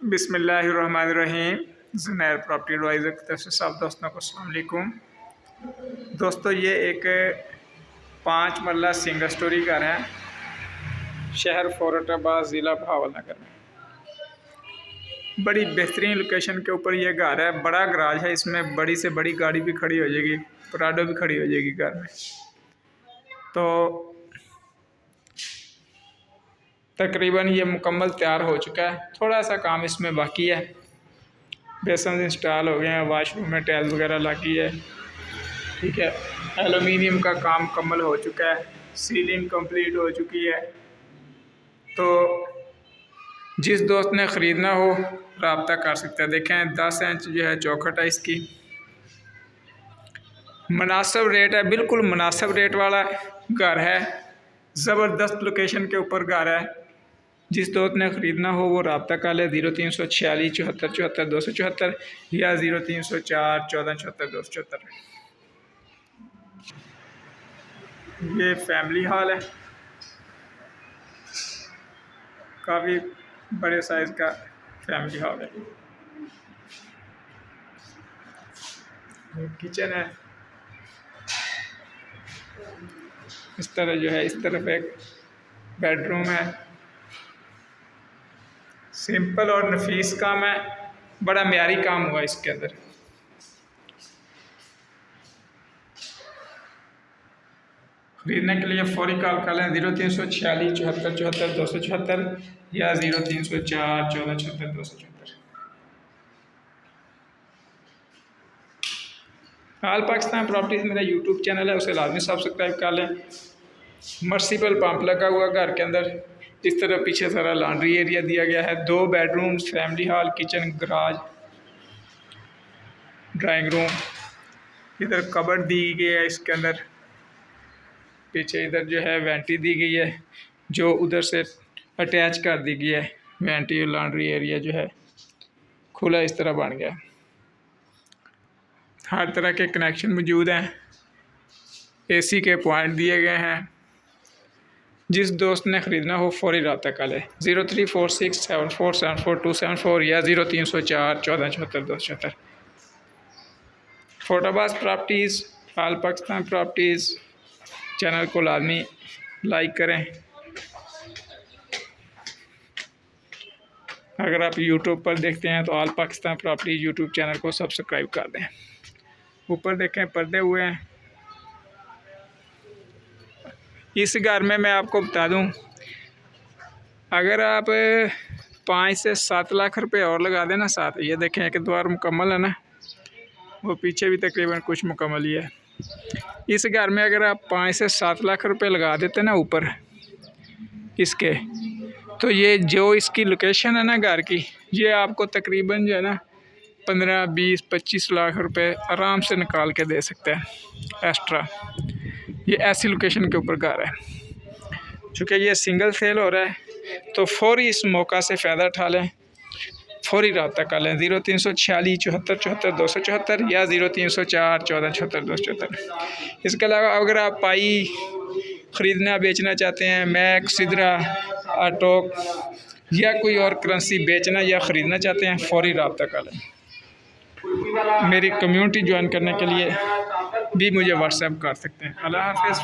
बिस्मिल्लाहिर्रहमानिर्रहीम। Zunair property adviser की तरफ से सब दोस्तों को अस्सलाम वालेकुम। दोस्तों, ये एक 5 मरला सिंगल स्टोरी घर है, शहर फौरताबाद, ज़िला भावलनगर में। बड़ी बेहतरीन लोकेशन के ऊपर ये घर है। बड़ा गराज है, इसमें बड़ी से बड़ी गाड़ी भी खड़ी हो जाएगी, प्राडो भी खड़ी हो जाएगी घर में। तो तकरीबन ये मुकम्मल तैयार हो चुका है, थोड़ा सा काम इसमें बाकी है। बेसन इंस्टॉल हो गए हैं, वाशरूम में टाइल्स वगैरह लगी है, ठीक है। एलुमिनियम का काम मुकम्मल हो चुका है, सीलिंग कंप्लीट हो चुकी है। तो जिस दोस्त ने ख़रीदना हो रब्ता कर सकता है। देखें 10 इंच जो है चौखट है इसकी, मुनासिब रेट है, बिल्कुल मुनासिब रेट वाला घर है। ज़बरदस्त लोकेशन के ऊपर घर है। जिस दोस्त ने ख़रीदना हो वो रब्ता कर ले 0346 74 74 274 या 0304 14 74 274। ये फैमिली हॉल है, काफ़ी बड़े साइज़ का फैमिली हॉल है। किचन है, इस तरह जो है, इस तरफ एक बेडरूम है। सिंपल और नफीस काम है, बड़ा म्यारी काम हुआ इसके अंदर। खरीदने के लिए फौरी कॉल कर लें 0346 74 74 274 या 0304 14 76 274। ऑल पाकिस्तान प्रॉपर्टीज़ मेरा यूट्यूब चैनल है, उसे लाजमी सब्सक्राइब कर लें। मर्सिबल पंप लगा हुआ घर के अंदर। इस तरह पीछे सारा लॉन्ड्री एरिया दिया गया है। 2 bedrooms, family hall, kitchen, garage, drawing room. इधर कबर्ड दी गई है इसके अंदर। पीछे इधर जो है वेंटी दी गई है, जो उधर से अटैच कर दी गई है। वेंटी और लॉन्ड्री एरिया जो है खुला इस तरह बन गया। हर तरह के कनेक्शन मौजूद हैं, एसी के पॉइंट दिए गए हैं। जिस दोस्त ने ख़रीदना हो फौरी रब्ता कर ले 0346 74 74 274 या 0304 14 74 274। फौरताबाद properties, all Pakistan properties channel को लाजमी लाइक करें। अगर आप यूट्यूब पर देखते हैं तो all Pakistan property YouTube channel को सब्सक्राइब कर दें। ऊपर देखें पर्दे हुए हैं। इस घर में मैं आपको बता दूं, अगर आप 5 से 7 लाख रुपए और लगा देना साथ, ये देखें एक द्वार मुकम्मल है ना, वो पीछे भी तकरीबन कुछ मुकम्मल ही है। इस घर में अगर आप 5 से 7 लाख रुपए लगा देते ना ऊपर इसके, तो ये जो इसकी लोकेशन है ना घर की, ये आपको तकरीबन जो है ना 15 20 25 लाख रुपए आराम से निकाल के दे सकते हैं एक्स्ट्रा। ये ऐसी लोकेशन के ऊपर घर है। चूँकि ये सिंगल सेल हो रहा है तो फौरी इस मौका से फ़ायदा उठा लें, फौरी रब्ता कर लें 0346 74 74 274 या 0304 14 76 274। इसके अलावा अगर आप पाई ख़रीदना बेचना चाहते हैं, मैक, सिदरा, आटोक या कोई और करेंसी बेचना या ख़रीदना चाहते हैं, फौरी रब्ता कर लें। मेरी कम्युनिटी ज्वाइन करने के लिए भी मुझे व्हाट्सएप कर सकते हैं। अल्लाह हाफ़िज़।